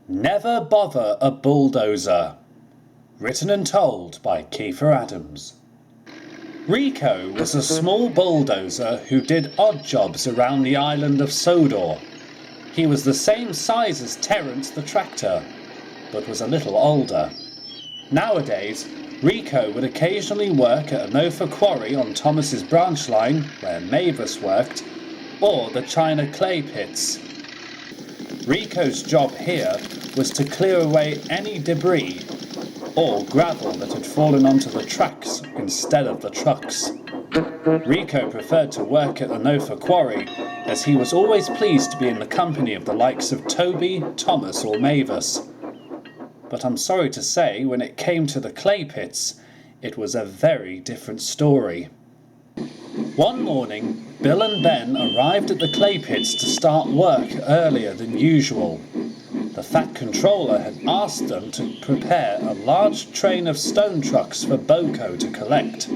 Never Bother a Bulldozer. Written and told by Kiefer Adams. Rico was a small bulldozer who did odd jobs around the island of Sodor. He was the same size as Terence the tractor, but was a little older. Nowadays, Rico would occasionally work at an Ophir quarry on Thomas's branch line, where Mavis worked, or the China clay pits. Rico's job here was to clear away any debris or gravel that had fallen onto the tracks instead of the trucks. Rico preferred to work at the Ophir quarry, as he was always pleased to be in the company of the likes of Toby, Thomas or Mavis. But I'm sorry to say, when it came to the clay pits, it was a very different story. One morning, Bill and Ben arrived at the clay pits to start work earlier than usual. The Fat Controller had asked them to prepare a large train of stone trucks for BoCo to collect.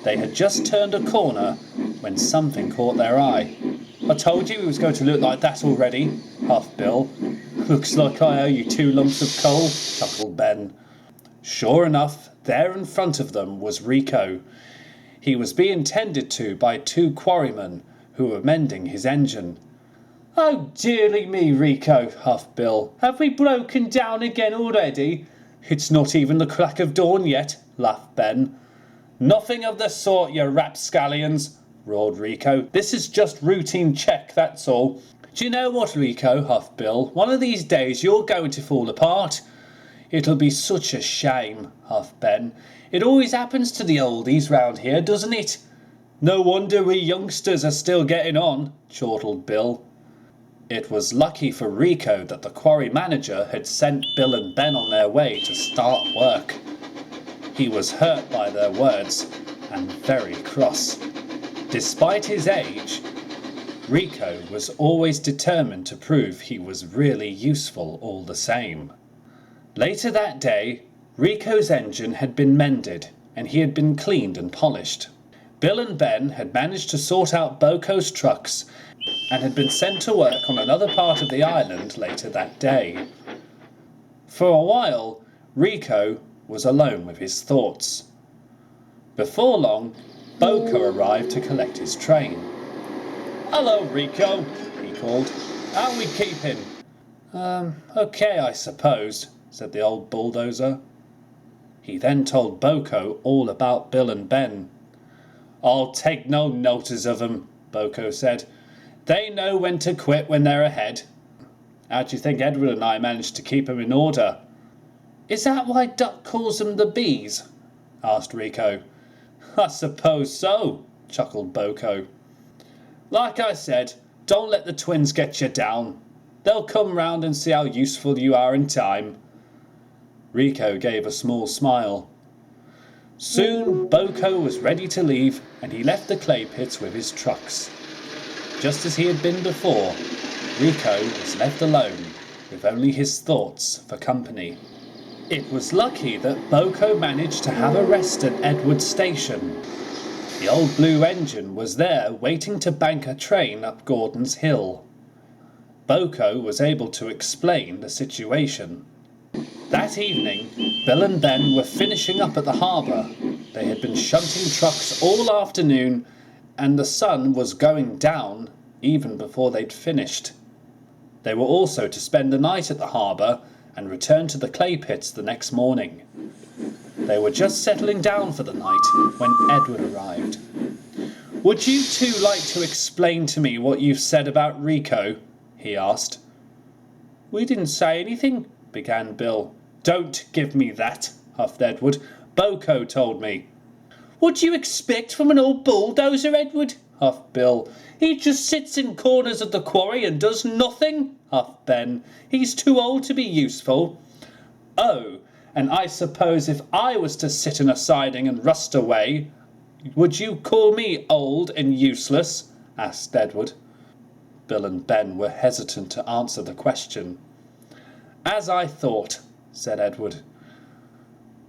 They had just turned a corner when something caught their eye. "I told you it was going to look like that already," huffed Bill. "Looks like I owe you 2 lumps of coal," chuckled Ben. Sure enough, there in front of them was Rico. He was being tended to by 2 quarrymen who were mending his engine. "Oh dearly me, Rico," huffed Bill. "Have we broken down again already?" "It's not even the crack of dawn yet," laughed Ben. "Nothing of the sort, you rapscallions," roared Rico. "This is just routine check, that's all." "Do you know what, Rico," huffed Bill, "one of these days you're going to fall apart." "It'll be such a shame," huffed Ben. "It always happens to the oldies round here, doesn't it?" "No wonder we youngsters are still getting on," chortled Bill. It was lucky for Rico that the quarry manager had sent Bill and Ben on their way to start work. He was hurt by their words and very cross. Despite his age, Rico was always determined to prove he was really useful all the same. Later that day, Rico's engine had been mended and he had been cleaned and polished. Bill and Ben had managed to sort out BoCo's trucks and had been sent to work on another part of the island later that day. For a while, Rico was alone with his thoughts. Before long, BoCo arrived to collect his train. "Hello, Rico," he called. "How are we keeping?" Okay, I suppose," said the old bulldozer. He then told BoCo all about Bill and Ben. "I'll take no notice of 'em," BoCo said. "They know when to quit when they're ahead." "How do you think Edward and I managed to keep 'em in order?" "Is that why Duck calls them the bees?" asked Rico. "I suppose so," chuckled BoCo. "Like I said, don't let the twins get you down. They'll come round and see how useful you are in time." Rico gave a small smile. Soon BoCo was ready to leave and he left the clay pits with his trucks. Just as he had been before, Rico was left alone with only his thoughts for company. It was lucky that BoCo managed to have a rest at Edward Station. The old blue engine was there waiting to bank a train up Gordon's Hill. BoCo was able to explain the situation. That evening, Bill and Ben were finishing up at the harbour. They had been shunting trucks all afternoon and the sun was going down even before they'd finished. They were also to spend the night at the harbour and return to the clay pits the next morning. They were just settling down for the night when Edward arrived. "Would you two like to explain to me what you've said about Rico?" he asked. "We didn't say anything," began Bill. "Don't give me that," huffed Edward. "BoCo told me." "What do you expect from an old bulldozer, Edward?" huffed Bill. "He just sits in corners of the quarry and does nothing," huffed Ben. "He's too old to be useful." "Oh, and I suppose if I was to sit in a siding and rust away, would you call me old and useless?" asked Edward. Bill and Ben were hesitant to answer the question. "As I thought," said Edward.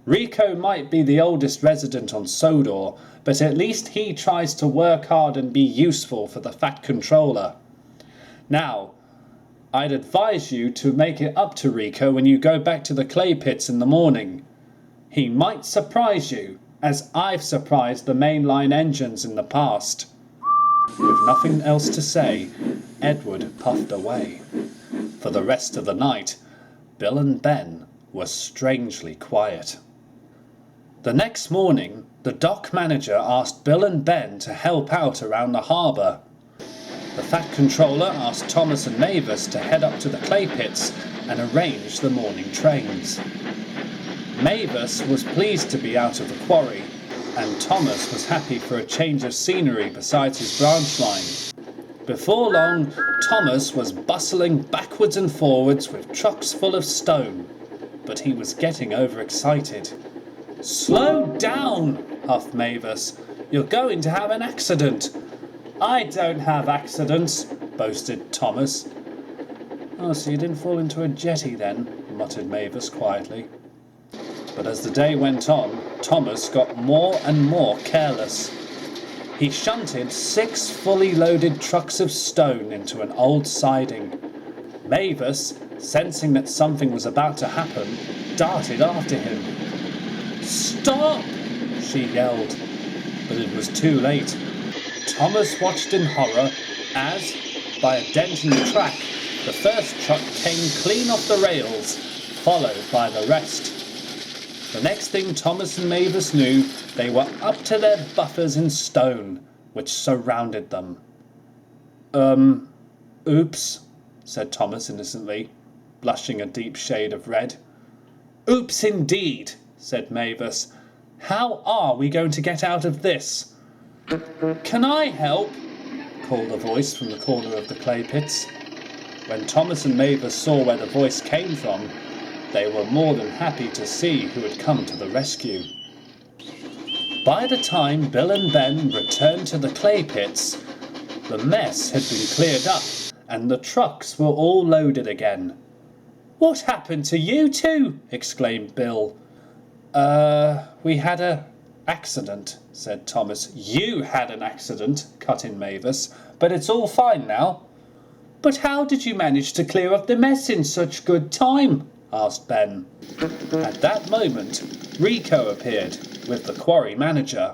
"Rico might be the oldest resident on Sodor, but at least he tries to work hard and be useful for the Fat Controller. Now, I'd advise you to make it up to Rico when you go back to the clay pits in the morning. He might surprise you, as I've surprised the mainline engines in the past." With nothing else to say, Edward puffed away. For the rest of the night, Bill and Ben were strangely quiet. The next morning, the dock manager asked Bill and Ben to help out around the harbour. The Fat Controller asked Thomas and Mavis to head up to the clay pits and arrange the morning trains. Mavis was pleased to be out of the quarry, and Thomas was happy for a change of scenery besides his branch line. Before long, Thomas was bustling backwards and forwards with trucks full of stone, but he was getting overexcited. "Slow down," huffed Mavis. "You're going to have an accident." "I don't have accidents," boasted Thomas. "Oh, so you didn't fall into a jetty then," muttered Mavis quietly. But as the day went on, Thomas got more and more careless. He shunted 6 fully loaded trucks of stone into an old siding. Mavis, sensing that something was about to happen, darted after him. "Stop!" she yelled, but it was too late. Thomas watched in horror as, by a dent in the track, the first truck came clean off the rails, followed by the rest. The next thing Thomas and Mavis knew, they were up to their buffers in stone, which surrounded them. Oops," said Thomas innocently, blushing a deep shade of red. "Oops indeed," said Mavis. "How are we going to get out of this?" "Can I help?" called a voice from the corner of the clay pits. When Thomas and Mavis saw where the voice came from, they were more than happy to see who had come to the rescue. By the time Bill and Ben returned to the clay pits, the mess had been cleared up and the trucks were all loaded again. "What happened to you two?" exclaimed Bill. We had a accident," said Thomas. "You had an accident," cut in Mavis, "but it's all fine now." "But how did you manage to clear up the mess in such good time?" asked Ben. At that moment, Rico appeared with the quarry manager.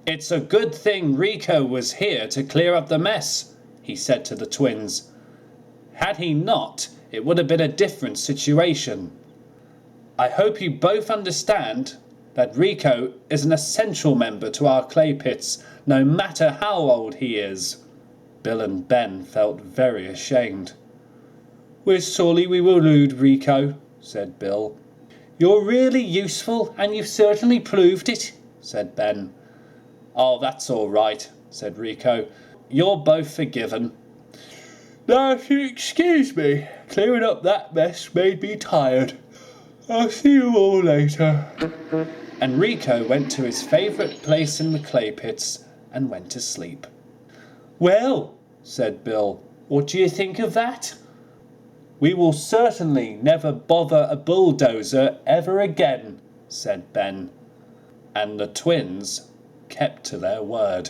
"It's a good thing Rico was here to clear up the mess," he said to the twins. "Had he not, it would have been a different situation. I hope you both understand that Rico is an essential member to our clay pits, no matter how old he is." Bill and Ben felt very ashamed. "We're sorry we were rude, Rico," said Bill. "You're really useful, and you've certainly proved it," said Ben. "Oh, that's all right," said Rico. "You're both forgiven." "Now, if you excuse me, clearing up that mess made me tired. I'll see you all later." And Rico went to his favourite place in the clay pits and went to sleep. "Well," said Bill, "what do you think of that?" "We will certainly never bother a bulldozer ever again," said Ben. And the twins kept to their word.